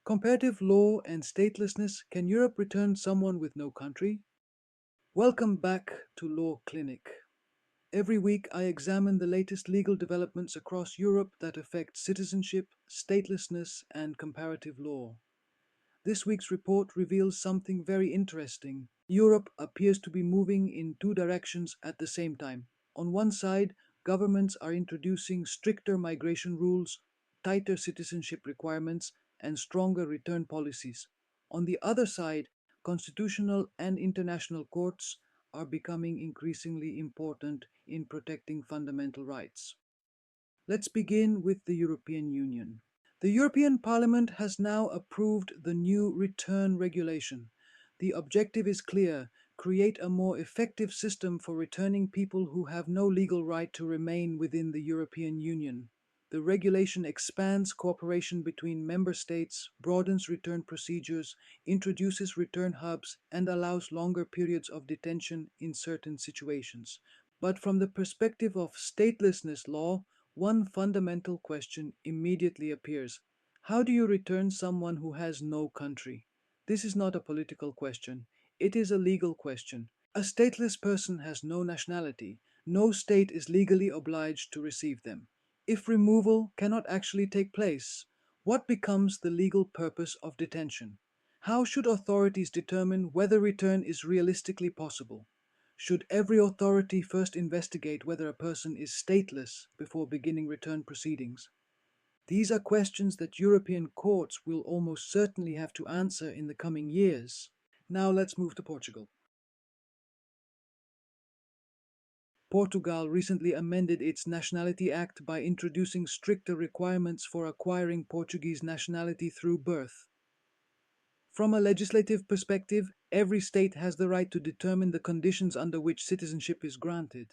Comparative law and statelessness. Can Europe return someone with no country? Welcome back to Law Clinic. Every week I examine the latest legal developments across Europe that affect citizenship, statelessness, and comparative law. This week's report reveals something very interesting. Europe appears to be moving in two directions at the same time. On one side, governments are introducing stricter migration rules, tighter citizenship requirements, and stronger return policies. On the other side, constitutional and international courts are becoming increasingly important in protecting fundamental rights. Let's begin with the European Union. The European Parliament has now approved the new return regulation. The objective is clear: create a more effective system for returning people who have no legal right to remain within the European Union. The regulation expands cooperation between member states, broadens return procedures, introduces return hubs, and allows longer periods of detention in certain situations. But from the perspective of statelessness law, one fundamental question immediately appears. How do you return someone who has no country? This is not a political question, it is a legal question. A stateless person has no nationality. No state is legally obliged to receive them. If removal cannot actually take place, what becomes the legal purpose of detention? How should authorities determine whether return is realistically possible? Should every authority first investigate whether a person is stateless before beginning return proceedings? These are questions that European courts will almost certainly have to answer in the coming years. Now let's move to Portugal. Portugal recently amended its Nationality Act by introducing stricter requirements for acquiring Portuguese nationality through birth. From a legislative perspective, every state has the right to determine the conditions under which citizenship is granted.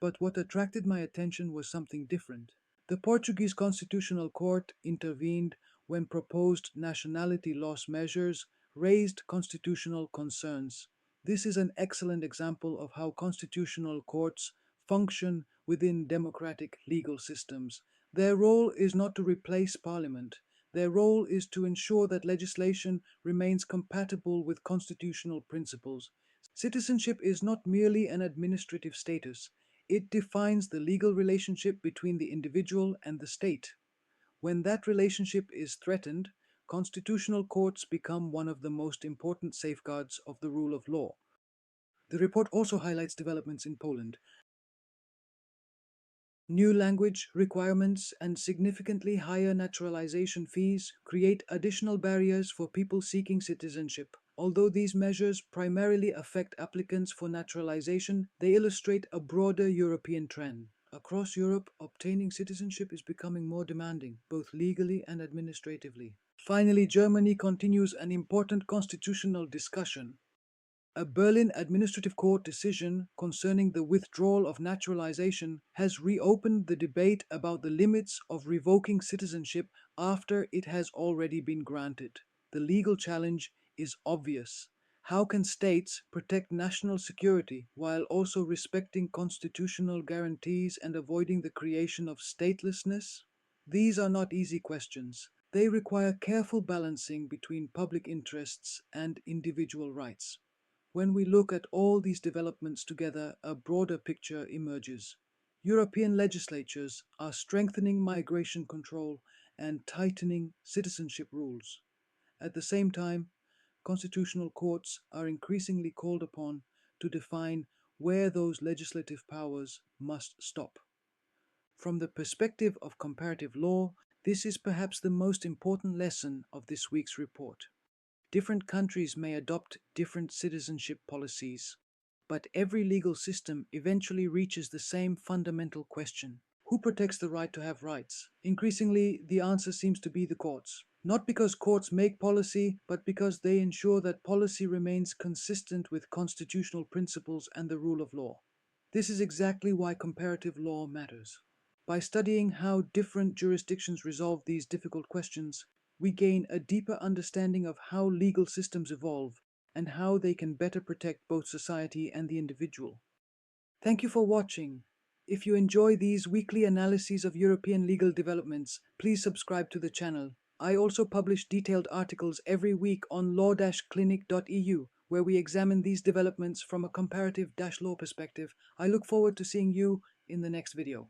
But what attracted my attention was something different. The Portuguese Constitutional Court intervened when proposed nationality loss measures raised constitutional concerns. This is an excellent example of how constitutional courts function within democratic legal systems. Their role is not to replace Parliament. Their role is to ensure that legislation remains compatible with constitutional principles. Citizenship is not merely an administrative status. It defines the legal relationship between the individual and the state. When that relationship is threatened, constitutional courts become one of the most important safeguards of the rule of law. The report also highlights developments in Poland. New language requirements and significantly higher naturalization fees create additional barriers for people seeking citizenship. Although these measures primarily affect applicants for naturalization, they illustrate a broader European trend. Across Europe, obtaining citizenship is becoming more demanding, both legally and administratively. Finally, Germany continues an important constitutional discussion. A Berlin Administrative Court decision concerning the withdrawal of naturalization has reopened the debate about the limits of revoking citizenship after it has already been granted. The legal challenge is obvious. How can states protect national security while also respecting constitutional guarantees and avoiding the creation of statelessness? These are not easy questions. They require careful balancing between public interests and individual rights. When we look at all these developments together, a broader picture emerges. European legislatures are strengthening migration control and tightening citizenship rules. At the same time, constitutional courts are increasingly called upon to define where those legislative powers must stop. From the perspective of comparative law, this is perhaps the most important lesson of this week's report. Different countries may adopt different citizenship policies, but every legal system eventually reaches the same fundamental question. Who protects the right to have rights? Increasingly, the answer seems to be the courts. Not because courts make policy, but because they ensure that policy remains consistent with constitutional principles and the rule of law. This is exactly why comparative law matters. By studying how different jurisdictions resolve these difficult questions, we gain a deeper understanding of how legal systems evolve and how they can better protect both society and the individual. Thank you for watching. If you enjoy these weekly analyses of European legal developments, please subscribe to the channel. I also publish detailed articles every week on law-clinic.eu, where we examine these developments from a comparative-law perspective. I look forward to seeing you in the next video.